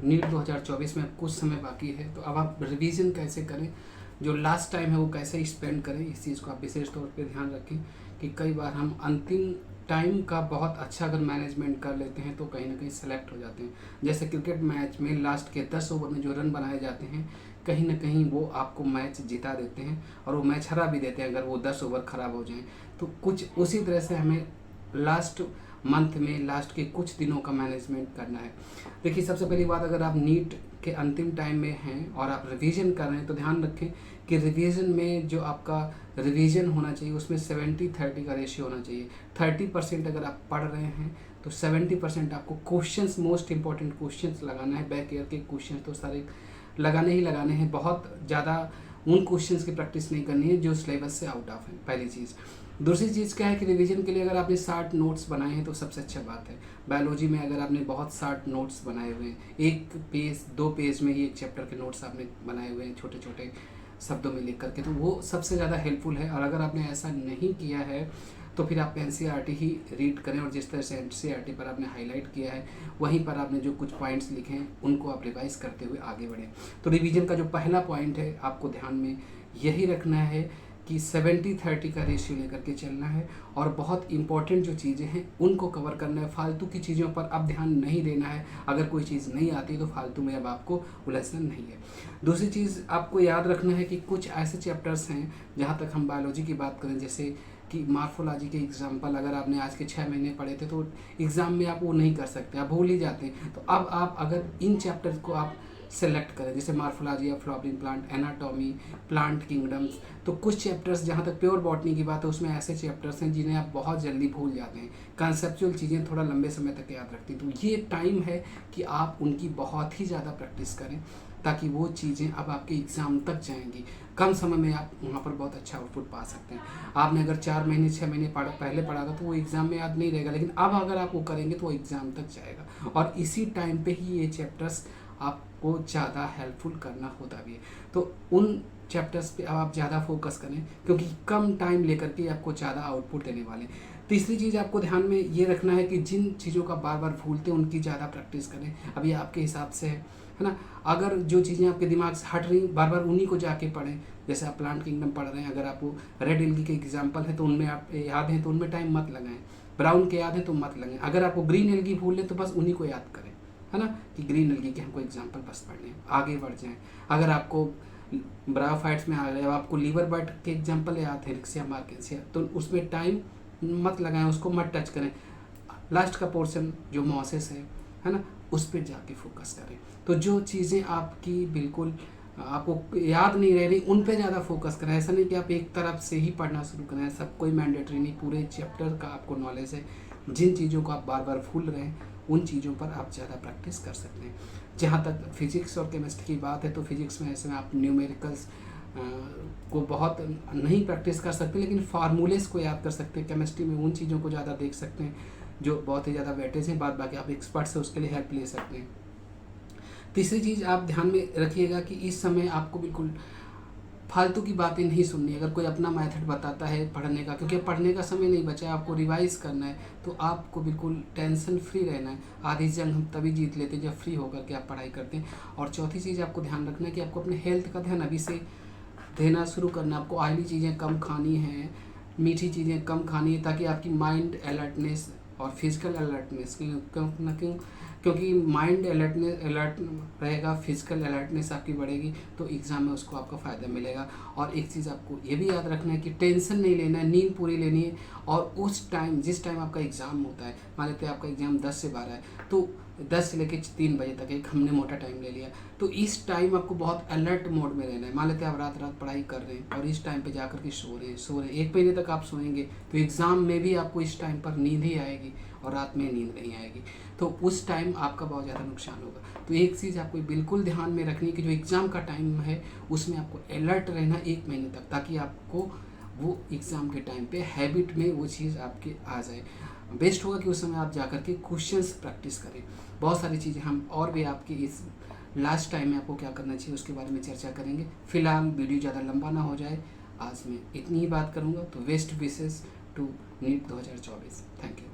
NEET 2024 में कुछ समय बाकी है, तो अब आप रिवीजन कैसे करें, जो लास्ट टाइम है वो कैसे स्पेंड करें, इस चीज़ को आप विशेष तौर पे ध्यान रखें कि कई बार हम अंतिम टाइम का बहुत अच्छा अगर मैनेजमेंट कर लेते हैं तो कहीं ना कहीं सेलेक्ट हो जाते हैं। जैसे क्रिकेट मैच में लास्ट के 10 ओवर में जो रन बनाए जाते हैं, कहीं ना कहीं वो आपको मैच जिता देते हैं और वो मैच हरा भी देते हैं अगर वो 10 ओवर ख़राब हो जाएं। तो कुछ उसी तरह से हमें लास्ट मंथ में लास्ट के कुछ दिनों का मैनेजमेंट करना है। देखिए, सबसे पहली बात, अगर आप नीट के अंतिम टाइम में हैं और आप रिवीजन कर रहे हैं तो ध्यान रखें कि रिवीजन में जो आपका रिवीजन होना चाहिए उसमें 70-30 का रेशियो होना चाहिए। 30% अगर आप पढ़ रहे हैं तो 70% आपको क्वेश्चंस, मोस्ट इंपॉर्टेंट क्वेश्चंस लगाना है। बैक ईयर के क्वेश्चन तो सारे लगाने ही लगाने हैं, बहुत ज़्यादा उन क्वेश्चंस की प्रैक्टिस नहीं करनी है जो सिलेबस से आउट ऑफ है, पहली चीज़। दूसरी चीज़ क्या है कि रिवीजन के लिए अगर आपने 60 नोट्स बनाए हैं तो सबसे अच्छा बात है। बायोलॉजी में अगर आपने बहुत 60 नोट्स बनाए हुए हैं, 1 पेज 2 पेज में ही एक चैप्टर के नोट्स आपने बनाए हुए हैं छोटे छोटे शब्दों में लिख करके, तो वो सबसे ज़्यादा हेल्पफुल है। और अगर आपने ऐसा नहीं किया है तो फिर आप एनसीईआरटी ही रीड करें और जिस तरह से एनसीईआरटी पर आपने हाईलाइट किया है वहीं पर आपने जो कुछ पॉइंट्स लिखे हैं उनको आप रिवाइज करते हुए आगे बढ़ें। तो रिवीजन का जो पहला पॉइंट है आपको ध्यान में यही रखना है कि 70-30 का रेशियो लेकर के चलना है और बहुत इंपॉर्टेंट जो चीज़ें हैं उनको कवर करना है। फालतू की चीज़ों पर अब ध्यान नहीं देना है। अगर कोई चीज़ नहीं आती तो फालतू में अब आपको उलझना नहीं है। दूसरी चीज़ आपको याद रखना है कि कुछ ऐसे चैप्टर्स हैं, जहाँ तक हम बायोलॉजी की बात करें, जैसे कि मार्फोलॉजी के एग्जाम्पल अगर आपने आज के 6 महीने पढ़े थे तो एग्ज़ाम में आप वो नहीं कर सकते, आप भूल ही जाते हैं। तो अब आप अगर इन चैप्टर्स को आप सेलेक्ट करें, जैसे मार्फोलॉजी या flowering plant, anatomy, plant kingdoms, तो कुछ चैप्टर्स, जहाँ तक प्योर बॉटनी की बात है, उसमें ऐसे चैप्टर्स हैं जिन्हें आप बहुत जल्दी भूल जाते हैं। कंसेप्चुअल चीज़ें थोड़ा लंबे समय तक याद रखती हैं। तो ये टाइम है कि आप उनकी बहुत ही ज़्यादा प्रैक्टिस करें ताकि वो चीज़ें अब आपके एग्ज़ाम तक जाएंगी। कम समय में आप वहाँ पर बहुत अच्छा आउटपुट पा सकते हैं। आपने अगर 4 महीने 6 महीने पहले पढ़ा था तो वो एग्ज़ाम में याद नहीं रहेगा, लेकिन अब अगर आप वो करेंगे तो वो एग्ज़ाम तक जाएगा। और इसी टाइम पे ही ये चैप्टर्स आपको ज़्यादा हेल्पफुल करना होता भी है। तो उन चैप्टर्स पे अब आप ज़्यादा फोकस करें क्योंकि कम टाइम लेकर के आपको ज़्यादा आउटपुट देने वाले हैं। तीसरी चीज़ आपको ध्यान में ये रखना है कि जिन चीज़ों का बार बार भूलते हैं उनकी ज़्यादा प्रैक्टिस करें। अब ये आपके हिसाब से है ना। अगर जो चीज़ें आपके दिमाग से हट रही, बार बार उन्हीं को जाके पढ़ें। जैसे आप प्लांट किंगडम पढ़ रहे हैं, अगर आपको रेड एल्गी के एग्जाम्पल है तो उनमें आप याद हैं तो उनमें टाइम मत लगाएं। ब्राउन के याद है तो मत लगाएं। अगर आपको ग्रीन एल्गी भूल लें तो बस उन्हीं को याद करें, है ना, कि ग्रीन एल्गी के हमको एग्जाम्पल बस पढ़ने हैं, आगे बढ़ जाएं। अगर आपको ब्रायोफाइट्स में आ गए, अब आपको लीवर बर्ड के एग्जाम्पल याद है, रिक्सिया मार्केसिया, तो उसमें टाइम मत लगाएं, उसको मत टच करें। लास्ट का पोर्शन जो मॉसेस है ना, उस पर जाके फोकस करें। तो जो चीज़ें आपकी बिल्कुल आपको याद नहीं रह रही उन पे ज़्यादा फोकस करें। ऐसा नहीं कि आप एक तरफ से ही पढ़ना शुरू करें, सब कोई मैंडेटरी नहीं, पूरे चैप्टर का आपको नॉलेज है। जिन चीज़ों को आप बार बार भूल रहे हैं उन चीज़ों पर आप ज़्यादा प्रैक्टिस कर सकते हैं। जहाँ तक फिजिक्स और केमिस्ट्री की बात है तो फिजिक्स में ऐसे में आप न्यूमेरिकल्स को बहुत नहीं प्रैक्टिस कर सकते, लेकिन फार्मूलेस को याद कर सकते हैं। केमिस्ट्री में उन चीज़ों को ज़्यादा देख सकते हैं जो बहुत ही ज़्यादा वेटेज हैं, बाद बाकी आप एक्सपर्ट से उसके लिए हेल्प ले सकते हैं। तीसरी चीज़ आप ध्यान में रखिएगा कि इस समय आपको बिल्कुल फालतू की बातें नहीं सुननी। अगर कोई अपना मेथड बताता है पढ़ने का, क्योंकि पढ़ने का समय नहीं बचा है, आपको रिवाइज करना है, तो आपको बिल्कुल टेंशन फ्री रहना है। आधी जंग हम तभी जीत लेते हैं जब फ्री होकर के आप पढ़ाई करते हैं। और चौथी चीज़ आपको ध्यान रखना है कि आपको अपने हेल्थ का ध्यान अभी से देना शुरू करना। आपको ऑयली चीज़ें कम खानी है, मीठी चीज़ें कम खानी है, ताकि आपकी माइंड अलर्टनेस और फिजिकल अलर्टनेस, क्योंकि माइंड अलर्ट रहेगा, फिजिकल अलर्टनेस आपकी बढ़ेगी तो एग्ज़ाम में उसको आपका फ़ायदा मिलेगा। और एक चीज़ आपको ये भी याद रखना है कि टेंशन नहीं लेना है, नींद पूरी लेनी है। और उस टाइम जिस टाइम आपका एग्ज़ाम होता है, मान लेते हैं आपका एग्ज़ाम 10 से 12 है, तो 10 से लेकर 3 बजे तक एक हमने मोटा टाइम ले लिया, तो इस टाइम आपको बहुत अलर्ट मोड में रहना है। मान लेते हैं आप रात पढ़ाई कर रहे हैं और इस टाइम पे जाकर के सो रहे हैं 1 महीने तक आप सोएंगे तो एग्ज़ाम में भी आपको इस टाइम पर नींद ही आएगी और रात में नींद नहीं आएगी, तो उस टाइम आपका बहुत ज़्यादा नुकसान होगा। तो एक चीज़ आपको बिल्कुल ध्यान में रखनी है कि जो एग्ज़ाम का टाइम है उसमें आपको अलर्ट रहना 1 महीने तक, ताकि आपको वो एग्ज़ाम के टाइम पे हैबिट में वो चीज़ आपके आ जाए। बेस्ट होगा कि उस समय आप जाकर के क्वेश्चंस प्रैक्टिस करें। बहुत सारी चीज़ें हम और भी आपकी इस लास्ट टाइम में आपको क्या करना चाहिए उसके बारे में चर्चा करेंगे। फिलहाल वीडियो ज़्यादा लंबा ना हो जाए, आज मैं इतनी ही बात करूँगा। तो best wishes to NEET 2024। Thank you.